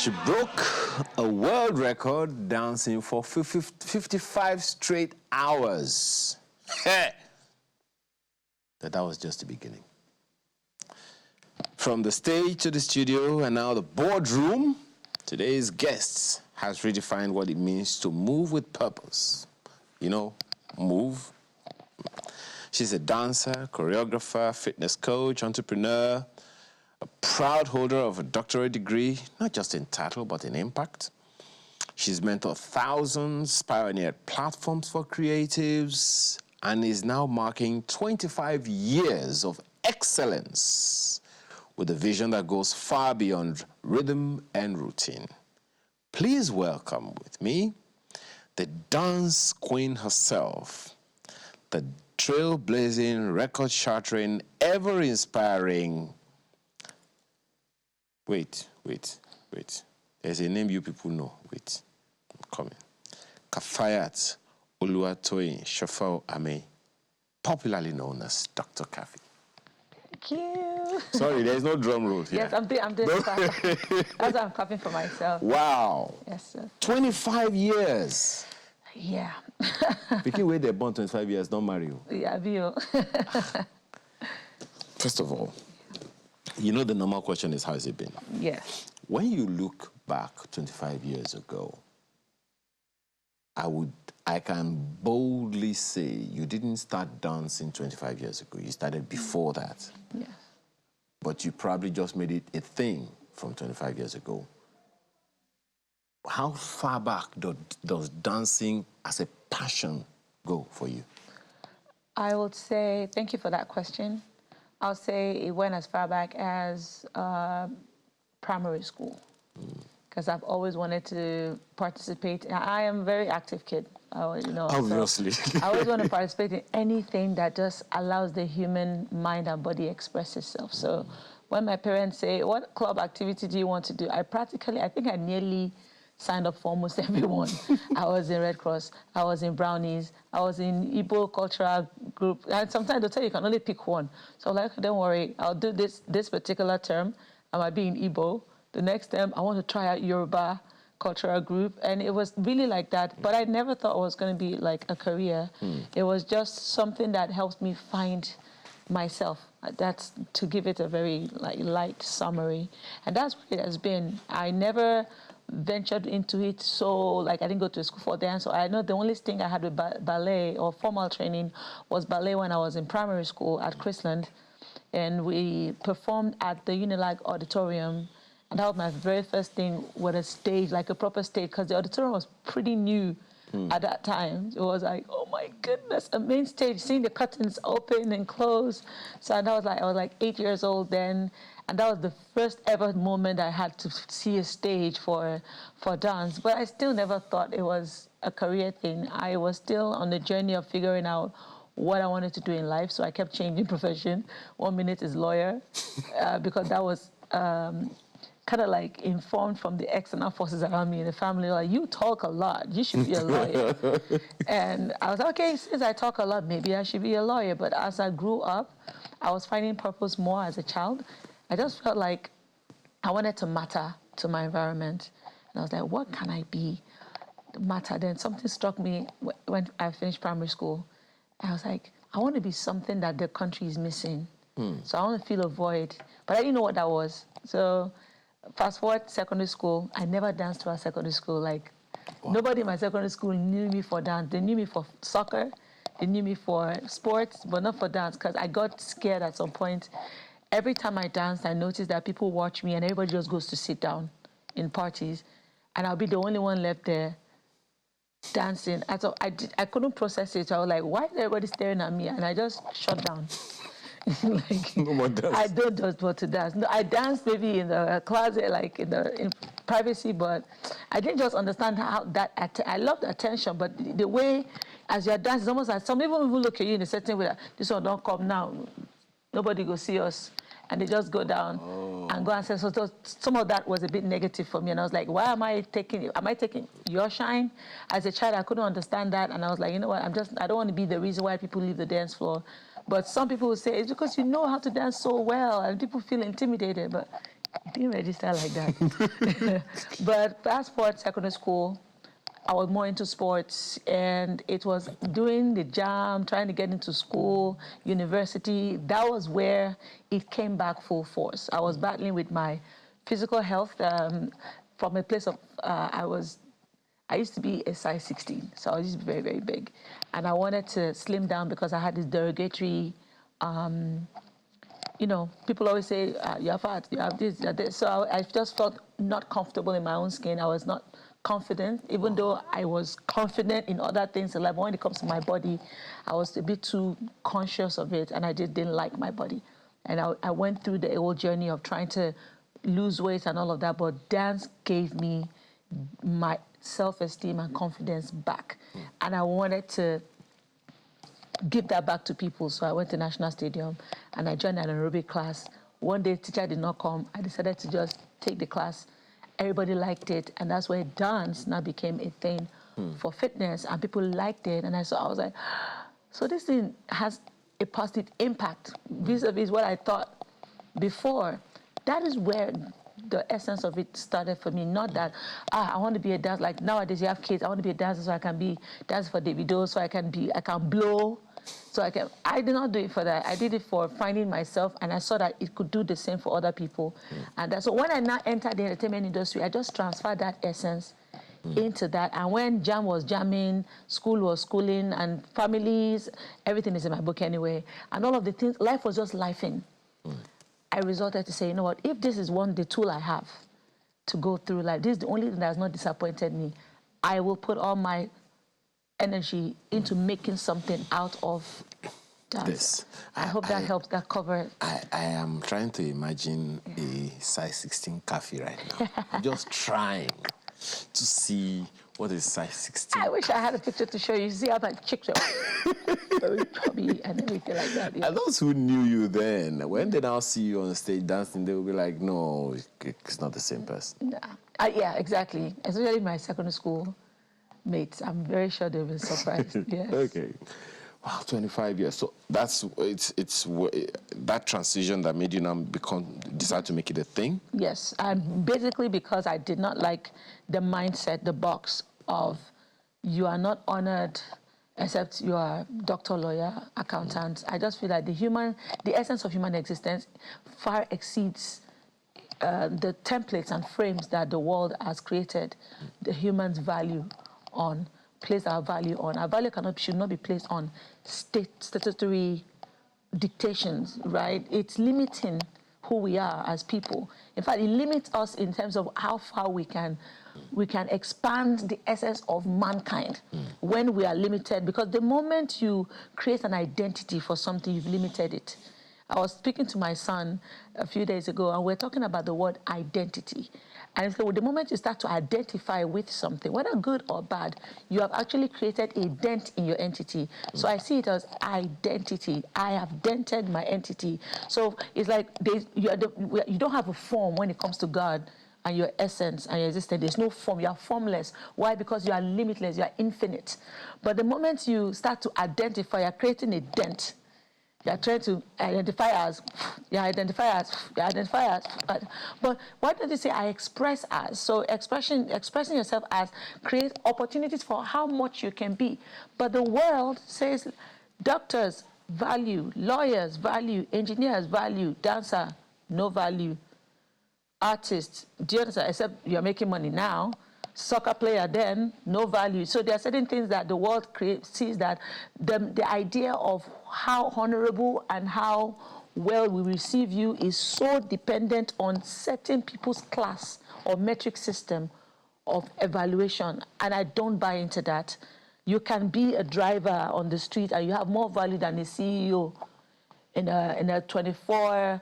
She broke a world record dancing for 55 straight hours. But that was just the beginning. From the stage to the studio and now the boardroom, today's guest has redefined what it means to move with purpose. You know, move. She's a dancer, choreographer, fitness coach, entrepreneur, a proud holder of a doctorate degree, not just in title, but in impact. She's mentored thousands, pioneered platforms for creatives, and is now marking 25 years of excellence with a vision that goes far beyond rhythm and routine. Please welcome with me the dance queen herself, the trailblazing, record-shattering, ever-inspiring. Wait. There's a name you people know. Wait, I'm coming. Kafayat Oluwatoyin Shafau Ame, popularly known as Dr. Kaffy. Thank you. Sorry, there's no drum roll here. Yes, I'm doing That's why I'm clapping for myself. Wow. Yes, sir. 25 years. Yeah. Picking where they're born 25 years, don't marry you. Yeah, you. First of all, you know the normal question is, how has it been? Yes. When you look back 25 years ago, I can boldly say you didn't start dancing 25 years ago. You started before that. Yes. But you probably just made it a thing from 25 years ago. How far back does dancing as a passion go for you? I would say, thank you for that question. I'll say it went as far back as primary school, because I've always wanted to participate. I am a very active kid, Obviously. So I always want to participate in anything that just allows the human mind and body express itself. So when my parents say, what club activity do you want to do? I think I nearly signed up for almost everyone. I was in Red Cross, I was in Brownies, I was in Igbo cultural group, and sometimes they'll tell you can only pick one. So I'm like, don't worry, I'll do this particular term, I might be in Igbo. The next term, I want to try out Yoruba cultural group, and it was really like that. But I never thought it was going to be like a career. It was just something that helps me find myself. That's to give it a very light summary, and that's what it has been. I never ventured into it, so I didn't go to school for dance. So I know the only thing I had with ballet or formal training was ballet when I was in primary school at Chrisland, and we performed at the Unilag Auditorium, and that was my very first thing with a stage, like a proper stage, because the auditorium was pretty new at that time. It was like, oh my goodness, a main stage, seeing the curtains open and close. So I was like 8 years old then. And that was the first ever moment I had to see a stage for dance. But I still never thought it was a career thing. I was still on the journey of figuring out what I wanted to do in life. So I kept changing profession. 1 minute is lawyer, because that was kind of like informed from the external forces around me in the family. Like, you talk a lot, you should be a lawyer. And I was like, okay, since I talk a lot, maybe I should be a lawyer. But as I grew up, I was finding purpose more as a child. I just felt like I wanted to matter to my environment. And I was like, what can I be? Matter. Then something struck me when I finished primary school. I was like, I want to be something that the country is missing. So I want to fill a void. But I didn't know what that was. So fast forward secondary school, I never danced throughout secondary school. Nobody in my secondary school knew me for dance. They knew me for soccer. They knew me for sports, but not for dance, because I got scared at some point. Every time I danced, I noticed that people watch me and everybody just goes to sit down in parties, and I'll be the only one left there dancing. And so I couldn't process it. So I was like, why is everybody staring at me? And I just shut down. No more dance. I don't just want to dance. No, I danced maybe in the closet, in privacy, but I didn't just understand how that. I loved attention, but the way as you're dancing, it's almost like some people even look at you in a certain way. This one don't come now. Nobody go see us. And they just go down and go and say, so some of that was a bit negative for me. And I was like, why am I taking your shine? As a child, I couldn't understand that. And I was like, you know what, I don't want to be the reason why people leave the dance floor. But some people will say, it's because you know how to dance so well and people feel intimidated. But Didn't register like that. But fast forward secondary school, I was more into sports, and it was doing the jam, trying to get into school, university. That was where it came back full force. I was battling with my physical health from a place of, I used to be a size 16, so I was just very, very big. And I wanted to slim down because I had this derogatory, people always say, you're fat, you have this, you're this. So I just felt not comfortable in my own skin. I was not confident, even though I was confident in other things in life. But when it comes to my body, I was a bit too conscious of it, and I just didn't like my body. And I went through the whole journey of trying to lose weight and all of that, but dance gave me my self-esteem and confidence back. And I wanted to give that back to people. So I went to National Stadium and I joined an aerobic class. One day, teacher did not come. I decided to just take the class. Everybody liked it, and that's where dance now became a thing for fitness, and people liked it. And I was like, so this thing has a positive impact vis-a-vis what I thought before. That is where the essence of it started for me. Not that, I want to be a dancer. Like nowadays you have kids, I want to be a dancer so I can be dancer for Davido, so I can blow, so I did not do it for that. I did it for finding myself, and I saw that it could do the same for other people. And so when I now entered the entertainment industry, I just transferred that essence into that. And when jam was jamming, school was schooling, and families, everything is in my book anyway. And all of the things, life was just lifing. I resorted to say, you know what, if this is the tool I have to go through life, this is the only thing that has not disappointed me, I will put all my energy into making something out of dance. I hope that helps, that cover. I am trying to imagine a size 16 Kaffy right now. I'm just trying to see what is size 16. I wish I had a picture to show you. See how my chicks are very chubby and everything like that. And those who knew you then, when they now see you on stage dancing, they will be like, no, it's not the same person. Yeah, exactly. Especially my secondary school mates. I'm very sure they'll be surprised. Yes. Okay. Wow, 25 years. So it's that transition that made you now decide to make it a thing? Yes, and basically because I did not like the mindset, the box of you are not honored except you are doctor, lawyer, accountant. I just feel like the essence of human existence far exceeds the templates and frames that the world has created the human's value on, place our value on. Our value should not be placed on statutory dictations, right? It's limiting who we are as people. In fact, it limits us in terms of how far we can expand the essence of mankind when we are limited, because the moment you create an identity for something, you've limited it. I was speaking to my son a few days ago, and we're talking about the word identity. And so the moment you start to identify with something, whether good or bad, you have actually created a dent in your entity. So I see it as identity. I have dented my entity. So it's like you don't have a form when it comes to God and your essence and your existence. There's no form. You are formless. Why? Because you are limitless. You are infinite. But the moment you start to identify, you're creating a dent. You're trying to identify as, but why don't you say I express as? So expressing yourself as creates opportunities for how much you can be. But the world says doctors value, lawyers value, engineers value, dancer, no value, artists, do you understand? Except you're making money now. Soccer player then, no value. So there are certain things that the world sees that the idea of how honorable and how well we receive you is so dependent on certain people's class or metric system of evaluation. And I don't buy into that. You can be a driver on the street and you have more value than a CEO in a 24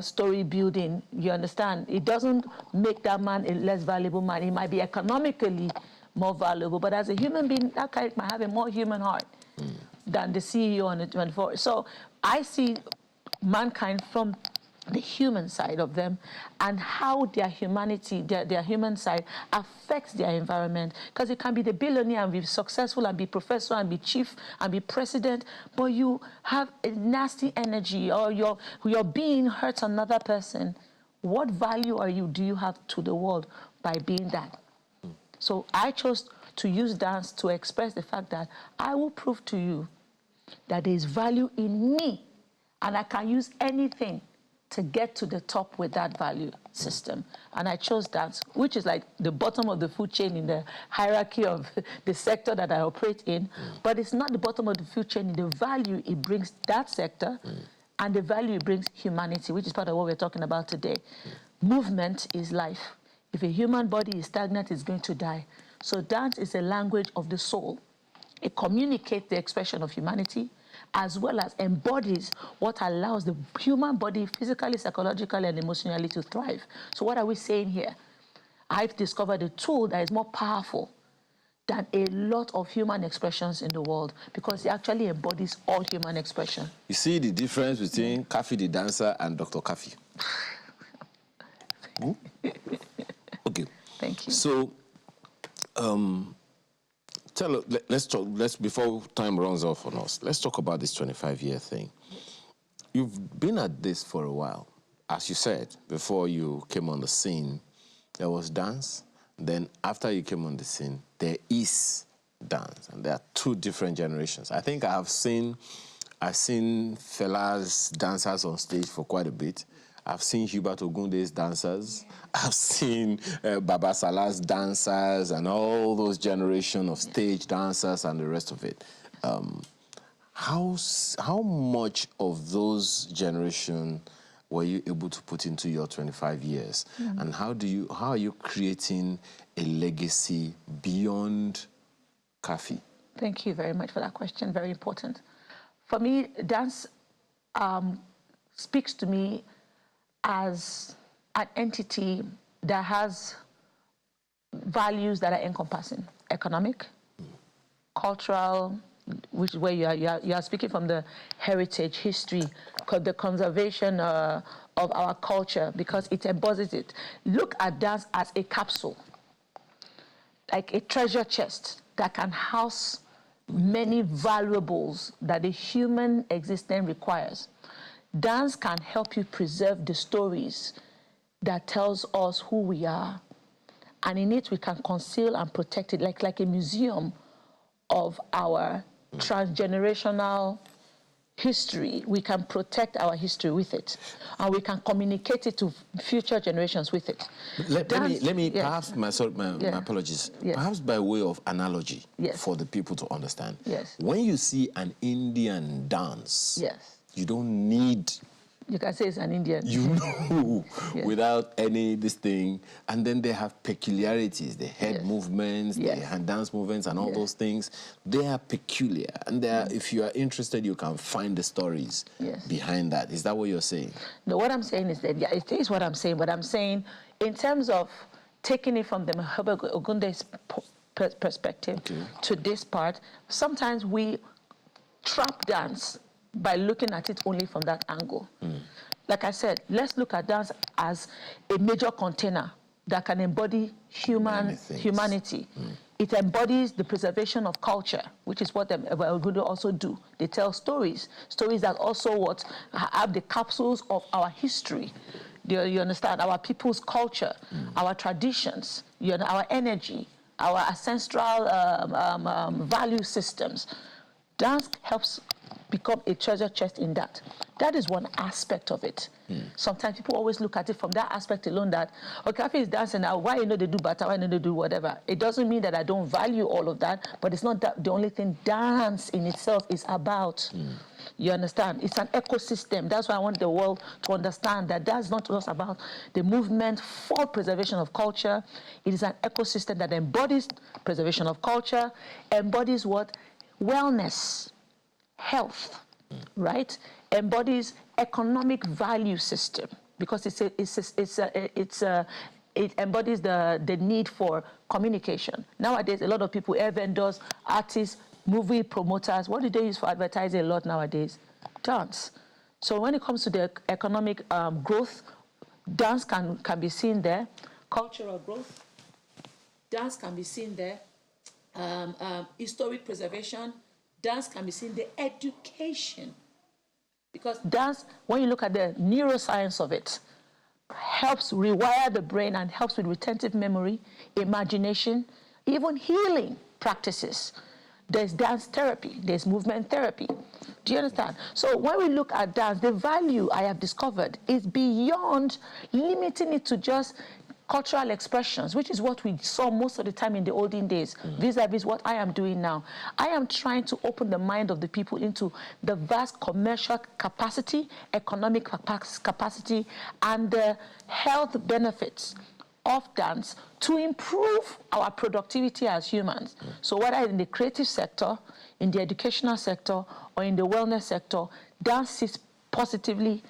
story building. You understand? It doesn't make that man a less valuable man. He might be economically more valuable, but as a human being, that guy might have a more human heart than the CEO on the 24. So I see mankind from the human side of them and how their humanity, their human side affects their environment. Because you can be the billionaire and be successful and be professor and be chief and be president, but you have a nasty energy or your being hurts another person. What value do you have to the world by being that? So I chose to use dance to express the fact that I will prove to you that there is value in me, and I can use anything to get to the top with that value system. And I chose dance, which is like the bottom of the food chain in the hierarchy of the sector that I operate in. But it's not the bottom of the food chain in the value it brings that sector and the value it brings humanity, which is part of what we're talking about today. Movement is life. If a human body is stagnant, it's going to die. So dance is a language of the soul. It communicates the expression of humanity, as well as embodies what allows the human body physically, psychologically, and emotionally to thrive. So what are we saying here? I've discovered a tool that is more powerful than a lot of human expressions in the world, because it actually embodies all human expression. You see the difference between Kaffy the dancer and Dr. Kaffy? Okay. Thank you. So, let's talk. Before time runs off on us, let's talk about this 25-year thing. You've been at this for a while. As you said, before you came on the scene, there was dance. Then after you came on the scene, there is dance. And there are two different generations. I think I've seen Fela's dancers on stage for quite a bit. I've seen Hubert Ogunde's dancers. I've seen Baba Salah's dancers and all those generation of stage dancers and the rest of it. How much of those generation were you able to put into your 25 years? And how are you creating a legacy beyond Kaffy? Thank you very much for that question. Very important. For me, dance speaks to me as an entity that has values that are encompassing: economic, cultural, which is where you are speaking from the heritage, history, the conservation of our culture, because it embodies it. Look at dance as a capsule, like a treasure chest that can house many valuables that the human existence requires. Dance can help you preserve the stories that tells us who we are. And in it, we can conceal and protect it like a museum of our transgenerational history. We can protect our history with it. And we can communicate it to future generations with it. Let me perhaps, my apologies, perhaps by way of analogy for the people to understand. When you see an Indian dance, you don't need... You can say it's an Indian. You know, without any this thing. And then they have peculiarities, the head movements, the hand dance movements, and all those things. They are peculiar. And they are, if you are interested, you can find the stories behind that. Is that what you're saying? No, what I'm saying is that, it is what I'm saying. But I'm saying, in terms of taking it from the Hubert Ogunde's perspective to this part, sometimes we trap dance by looking at it only from that angle. Like I said, let's look at dance as a major container that can embody humanity. It embodies the preservation of culture, which is what Ogunde also do. They tell stories that also have the capsules of our history. You understand? Our people's culture, our traditions, our energy, our ancestral value systems. Dance helps become a treasure chest in that. That is one aspect of it. Sometimes people always look at it from that aspect alone, that, okay, Kaffy is dancing now, why they do bata, why they do whatever. It doesn't mean that I don't value all of that, but it's not that the only thing dance in itself is about. You understand? It's an ecosystem. That's why I want the world to understand that that's not just about the movement for preservation of culture. It is an ecosystem that embodies preservation of culture, embodies what? Wellness, health, right? Embodies economic value system, because it embodies the need for communication. Nowadays, a lot of people, air vendors, artists, movie promoters, what do they use for advertising a lot nowadays? Dance. So when it comes to the economic growth, dance can be seen there. Cultural growth, dance can be seen there. Historic preservation, dance can be seen there. Education. Because dance, when you look at the neuroscience of it, helps rewire the brain and helps with retentive memory, imagination, even healing practices. There's dance therapy, there's movement therapy. Do you understand? So when we look at dance, the value I have discovered is beyond limiting it to just cultural expressions, which is what we saw most of the time in the olden days, vis-a-vis what I am doing now. I am trying to open the mind of the people into the vast commercial capacity, economic capacity, and the health benefits of dance to improve our productivity as humans. So whether in the creative sector, in the educational sector, or in the wellness sector, dance sits positively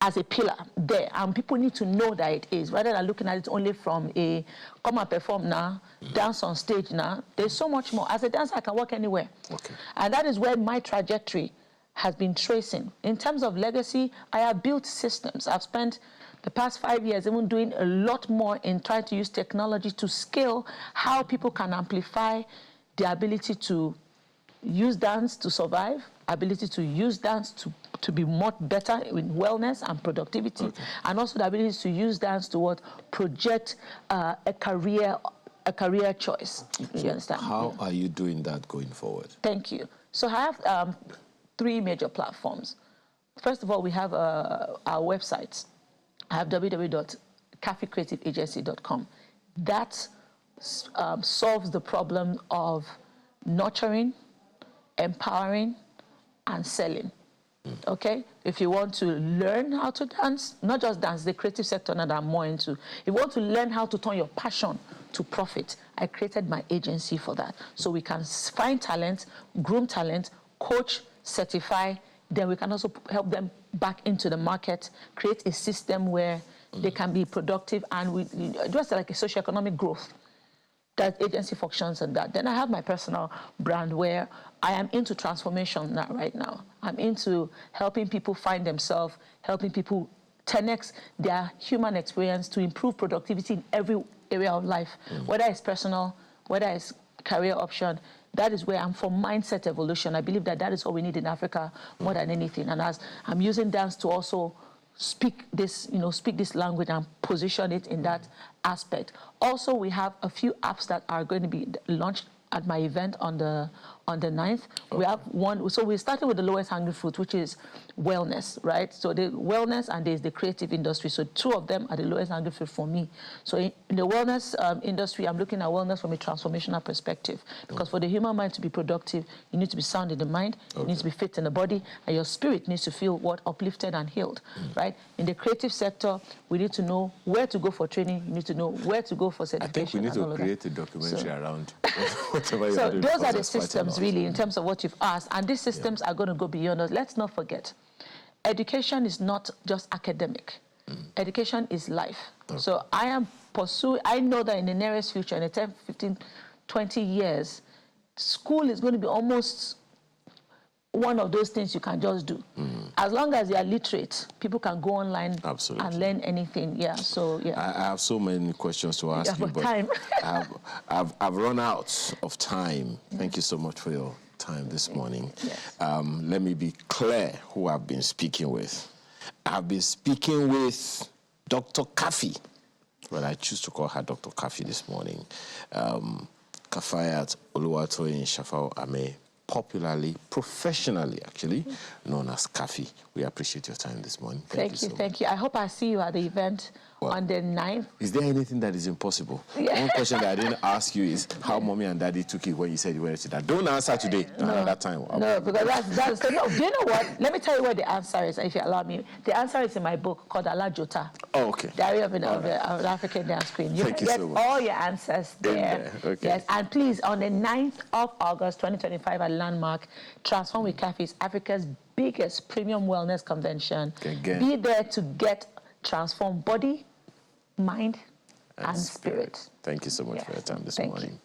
as a pillar there, and people need to know that it is, rather than looking at it only from a come and perform now, dance on stage now. There's so much more. As a dancer, I can work anywhere. Okay. And that is where my trajectory has been tracing. In terms of legacy, I have built systems. I've spent the past 5 years even doing a lot more in trying to use technology to scale how people can amplify the ability to use dance to survive, ability to use dance to be more better in wellness and productivity, and also the ability to use dance to project a career choice. You understand? How are you doing that going forward? Thank you. So I have 3 major platforms. First of all, we have our websites. I have www.kaffycreativeagency.com. That solves the problem of nurturing, empowering, and selling. Okay? If you want to learn how to dance, not just dance, the creative sector that I'm more into. If you want to learn how to turn your passion to profit, I created my agency for that. So we can find talent, groom talent, coach, certify, then we can also help them back into the market, create a system where they can be productive, and we just like a socioeconomic growth. That agency functions and that. Then I have my personal brand where I am into transformation right now. I'm into helping people find themselves, helping people 10x their human experience to improve productivity in every area of life, whether it's personal, whether it's career option. That is where I'm for mindset evolution. I believe that that is what we need in Africa more than anything. And as I'm using dance to also speak this language and position it in that aspect. Also, we have a few apps that are going to be launched at my event on the 9th. We have one, so we're starting with the lowest hanging fruit, which is wellness, right? So the wellness and there's the creative industry. So 2 of them are the lowest hanging fruit for me. So in the wellness industry, I'm looking at wellness from a transformational perspective. Because for the human mind to be productive, you need to be sound in the mind, you need to be fit in the body, and your spirit needs to feel uplifted and healed, right? In the creative sector, we need to know where to go for training, you need to know where to go for certification. I think we need to create a documentary around whatever you're doing. So those are the systems really in terms of what you've asked, and these systems are going to go beyond us. Let's not forget, education is not just academic. Education is life. So I am pursuing, I know that in the nearest future, in the 10, 15, 20 years, school is going to be almost one of those things you can just do. As long as you are literate, people can go online and learn anything. Yeah, so yeah. I have so many questions to ask you, but time. I've run out of time. Thank you so much for your time this morning. Yes. Let me be clear who I've been speaking with. I've been speaking with Dr. Kaffy. Well, I choose to call her Dr. Kaffy this morning. Kafayat Oluwatoyin Shafao Ame, popularly, professionally actually, known as Kaffy. We appreciate your time this morning. Thank you so much. Thank you. I hope I see you at the event on the 9th. Is there anything that is impossible? One question that I didn't ask you is how mommy and daddy took it when you said you went to that. Don't answer today. That time. No, because that's so no, do you know what? Let me tell you what the answer is, if you allow me. The answer is in my book called Allah Jota. Oh, okay. Diary of the African Dance Queen. You Thank can you get so much. all your answers there. Okay. Yes, and please, on the 9th of August, 2025 at Landmark, Transform with Kaffy is Africa's biggest premium wellness convention. Be there to get transformed body, mind, and spirit. Thank you so much for your time this morning.